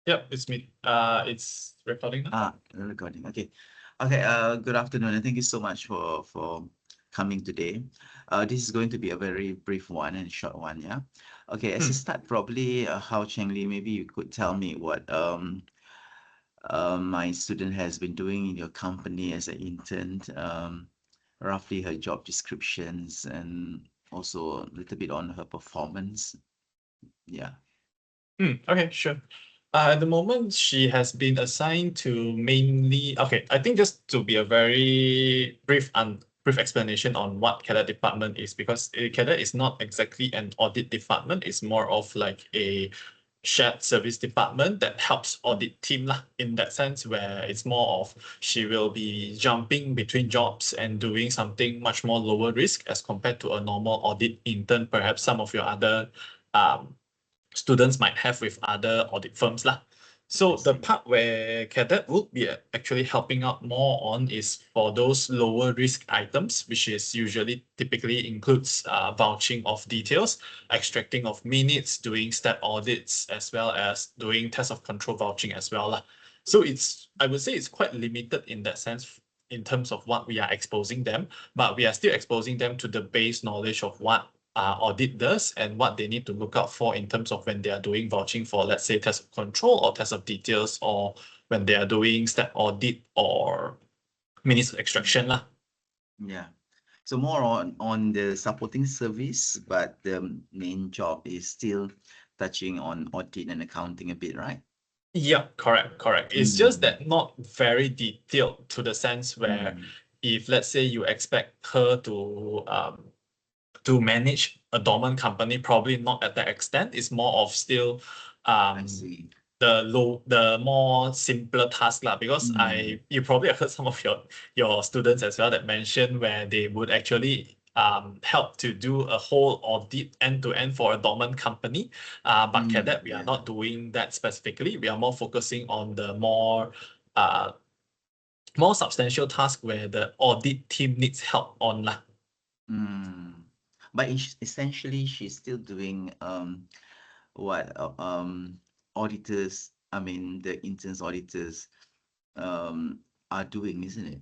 Yep, it's me. It's recording now. Recording. Okay. Okay. Good afternoon, and thank you so much for coming today. This is going to be a very brief one and short one. Yeah. Okay. As a Hmm. start, probably, Hao Cheng-Li, maybe you could tell me what my student has been doing in your company as an intern. Roughly her job descriptions and also a little bit on her performance. Yeah. Okay, sure. At the moment, she has been assigned to mainly. Okay, I think just to be a very brief explanation on what cadet department is, because cadet is not exactly an audit department. It's more of like a shared service department that helps audit team lah, in that sense, where it's more of she will be jumping between jobs and doing something much more lower risk as compared to a normal audit intern, perhaps some of your other um students might have with other audit firms lah. I So the see. part where cadet would be actually helping out more on is for those lower risk items, which is usually typically includes vouching of details, extracting of minutes, doing step audits, as well as doing test of control vouching as well lah. So I would say it's quite limited in that sense in terms of what we are exposing them, but we are still exposing them to the base knowledge of what audit does and what they need to look out for in terms of when they are doing vouching for, let's say, test of control or test of details, or when they are doing step audit or minutes extraction lah. Yeah. So more on the supporting service, but the main job is still touching on audit and accounting a bit, right? Yeah, correct. It's just Mm, that not very detailed to the sense where mm, if let's say you expect her to manage a dormant company, probably not at that extent. It's more of still I um see. the more simpler task lah, because Mm, you probably have heard some of your students as well that mentioned where they would actually help to do a whole audit end to end for a dormant company. But cadet, we are yeah. not doing that specifically. We are more focusing on the uh more substantial task where the audit team needs help on lah. Mm. But essentially, she's still doing what auditors, I mean the interns auditors are doing, isn't it?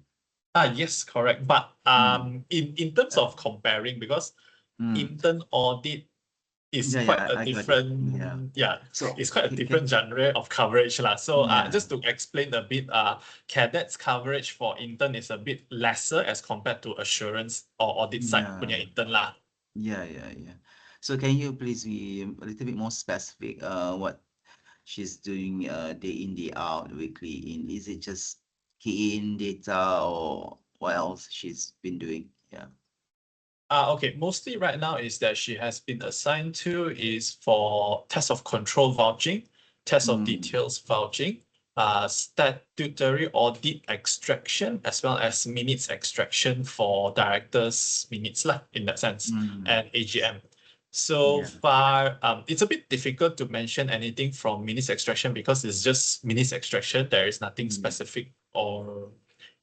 Yes, correct. But Mm, in terms uh, of comparing, because mm. intern audit is Yeah, quite yeah, a I got it. Yeah. different, yeah, So it's quite a can different genre of coverage lah. So yeah. just to explain a bit, cadets coverage for intern is a bit lesser as compared to assurance or audit side Yeah, punya intern lah. yeah. So can you please be a little bit more specific? What she's doing day in, day out, weekly in? Is it just key in data or what else she's been doing? Yeah. Okay, mostly right now is that she has been assigned to is for test of control vouching, test of Mm, details vouching, statutory audit extraction, as well as minutes extraction for directors' minutes lah, in that sense, mm, and AGM. So yeah. far, it's a bit difficult to mention anything from minutes extraction because it's just minutes extraction. There is nothing Mm, specific or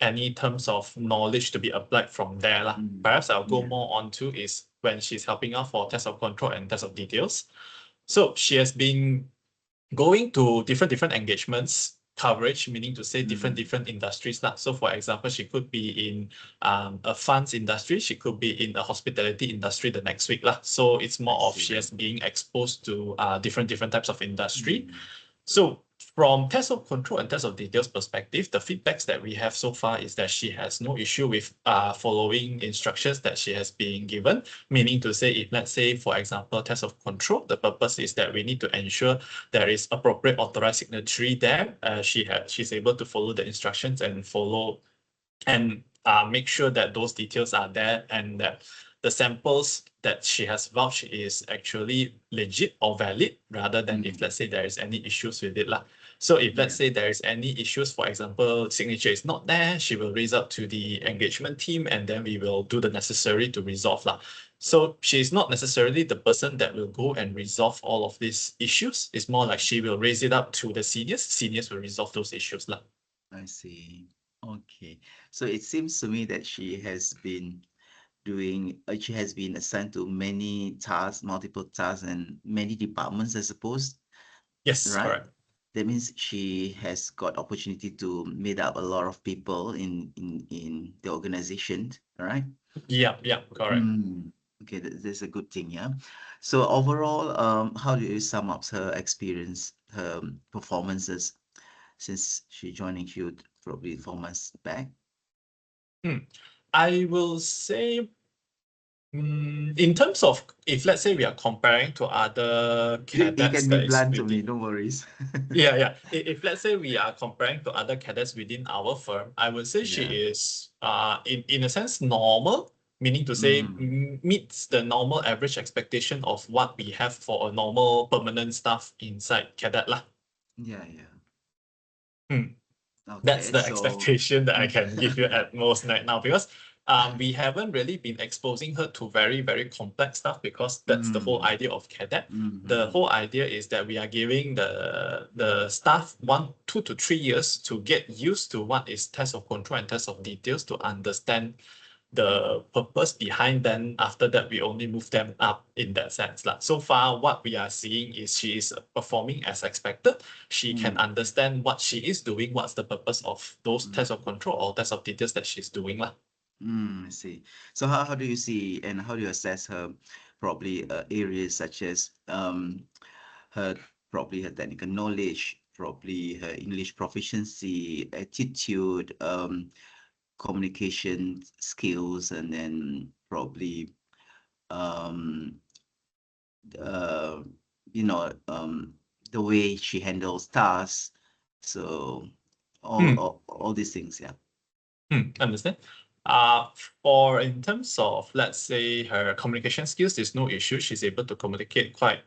any terms of knowledge to be applied from there lah. mm, Perhaps I'll go yeah. more on to is when she's helping out for test of control and test of details. So she has been going to different engagements coverage, meaning to say Mm, different industries lah. So for example, she could be in a funds industry, she could be in the hospitality industry the next week lah. So it's I more of she see. has being exposed to different types of industry. Mm, So from test of control and test of details perspective, the feedbacks that we have so far is that she has no issue with following instructions that she has been given. Meaning to say, if let's say, for example, test of control, the purpose is that we need to ensure there is appropriate authorized signatory there. She's able to follow the instructions and follow and make sure that those details are there and that the samples that she has vouched is actually legit or valid rather than if mm, let's say there is any issues with it lah. So if let's yeah. say there is any issues, for example, signature is not there, she will raise up to the engagement team and then we will do the necessary to resolve lah. So she's not necessarily the person that will go and resolve all of these issues. It's more like she will raise it up to the seniors. Seniors will resolve those issues lah. I see. Okay. So it seems to me that she has been assigned to many tasks, multiple tasks, and many departments, I suppose, Yes, right? correct. that means she has got opportunity to meet up a lot of people in the organization, all right? Yeah, yeah, correct. Okay, that's a good thing, yeah. So overall, how do you sum up her experience, her performances since she joined you probably 4 months back? Hmm. I will say, in terms of if let's say we are comparing to other You cadets can be that is blunt to me, within, no worries. yeah, yeah. If let's say we are comparing to other cadets within our firm, I would say she Yeah. is in a sense normal, meaning to say Mm. meets the normal average expectation of what we have for a normal permanent staff inside cadet lah. Yeah, yeah. Hmm. That's Okay, the so expectation that I mm. can give you at most right now because we haven't really been exposing her to very, very complex stuff because that's the whole Mm. idea of cadet. The Mm-hmm. whole idea is that we are giving the staff 2 to 3 years to get used to what is test of control and test of details to understand Mm. the purpose behind. Then after that we only move them up in that sense lah. So far what we are seeing is she is performing as expected. She can Mm. understand what she is doing, what's the purpose of those Mm. tests of control or tests of details that she's doing lah. I see. So how do you see and how do you assess her probably areas such as her probably her technical knowledge, probably her English proficiency, attitude, communication skills, and then probably um uh you know the way she handles tasks. So Hmm. all these things, yeah. Understand. Uh, for in terms of let's say her communication skills, there's no issue. She's able to communicate quite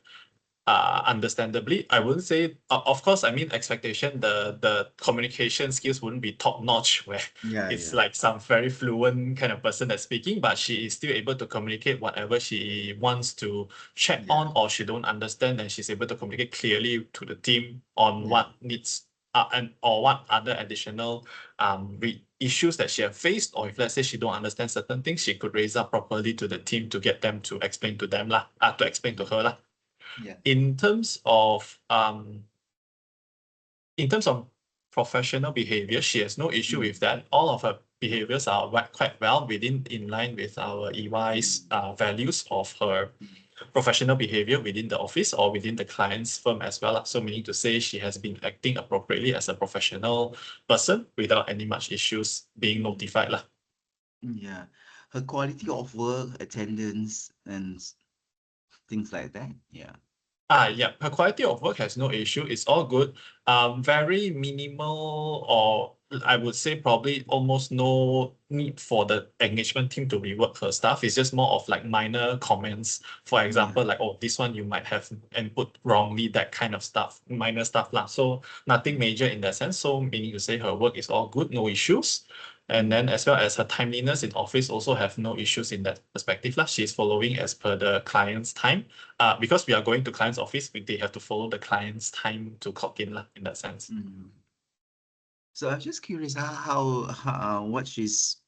understandably. I wouldn't say, of course, I mean expectation, the communication skills wouldn't be top notch where Yeah, it's yeah. like some very fluent kind of person that's speaking, but she is still able to communicate whatever she wants to check Yeah, on or she don't understand, and she's able to communicate clearly to the team on yeah. what needs and or what other additional issues that she have faced, or if let's say she don't understand certain things, she could raise up properly to the team to get them to explain to them lah, to explain to Mm. her lah. Yeah. In terms of in terms of professional behavior, she has no issue Mm. with that. All of her behaviors are quite well within in line with our EY's Mm. values of her Mm. professional behavior within the office or within the client's firm as well lah. So meaning to say she has been acting appropriately as a professional person without any much issues being Mm. notified lah. Yeah. Her quality of work, attendance, and things like that. Yeah. Yeah, her quality of work has no issue. It's all good. Very minimal, or I would say probably almost no need for the engagement team to rework her stuff. It's just more of like minor comments. For Yeah. example, like, oh, this one you might have input wrongly, that kind of stuff, minor stuff lah. So nothing Mm. major in that sense. So meaning to say her work is all good, no issues. And then Mm. as well as her timeliness in office also have no issues in that perspective lah. She's following as per the client's time because we are going to client's office, they have to follow the client's time to clock in lah, in that sense. Mm. So I'm just curious how what she's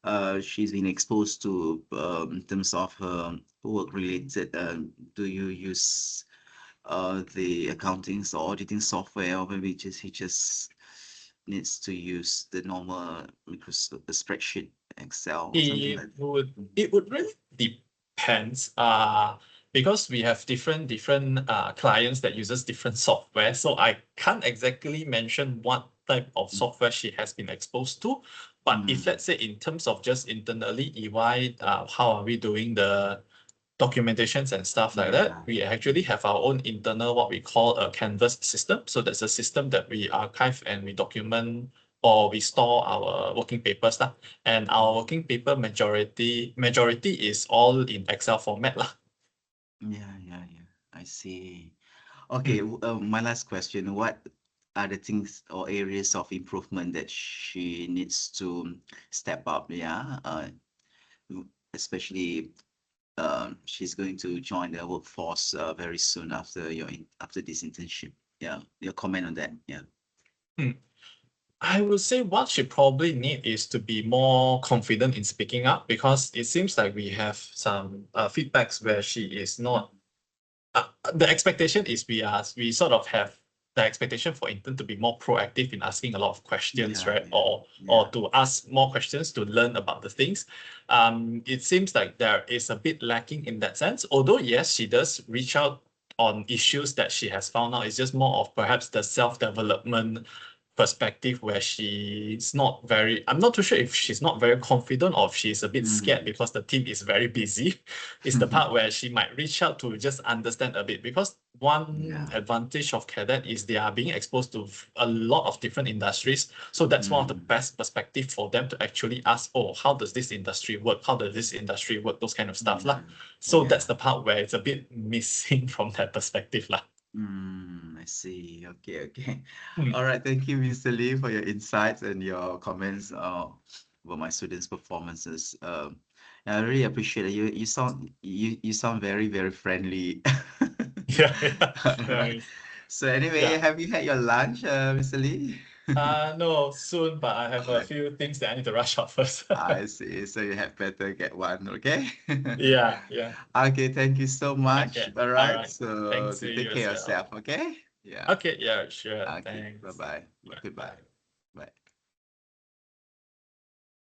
been exposed to in terms of her work related. Do you use the accounting or auditing software, or maybe just he just needs to use the normal Microsoft spreadsheet, Excel, or something It like would that? it would really depends because we have different clients that uses different software. So I can't exactly mention what type of Mm. software she has been exposed to. But if Mm. let's say in terms of just internally EY, how are we doing the documentations and stuff like that, Yeah. we actually have our own internal what we call a canvas system. So that's a system that we archive and we document or we store our working papers lah. And our Mm. working paper majority is all in Excel format lah. Yeah, yeah, yeah. I see. Okay, Mm. my last question. What are the things or areas of improvement that she needs to step up? Yeah, especially she's going to join the workforce very soon after after this internship. Yeah, your comment on that. Yeah. Mm. I would say what she probably need is to be more confident in speaking up because it seems like we have some feedbacks where she is not the expectation is we sort of have the expectation for intern to be more proactive in asking a lot of questions, Yeah, right? yeah, Or yeah. to ask more questions to learn about the things. It seems like there is a bit lacking in that sense. Although yes, she does reach out on issues that she has found out. It's just more of perhaps the self-development perspective where she's not very, I'm not too sure if she's not very confident or if she's a bit scared Mm. because the team is very busy. It's the part where she might reach out to just understand a bit, because one Yeah. advantage of cadet is they are being exposed to a lot of different industries. So that's one of the Mm. best perspective for them to actually ask, oh, how does this industry work? How does this industry work? Those kind of stuff lah. Yeah. So that's Yeah. the part where it's a bit missing from that perspective lah. I see. Okay, okay. Hmm. All right. Thank you, Mr. Lee, for your insights and your comments about my students' performances. I really appreciate it. You sound very, very friendly. Yeah, yeah. All right. Nice. So anyway, Yeah. have you had your lunch, Mr. Lee? No, soon, but I have All a right. few things that I need to rush out first. I see. So you had better get one, okay? Yeah, yeah. Okay, thank you so much. Okay. All All right. right. So Thanks to to take you care as of well. yourself, okay? Yeah. Okay, yeah, sure. Okay. Thanks. Bye-bye. Bye. Goodbye. Bye. Bye.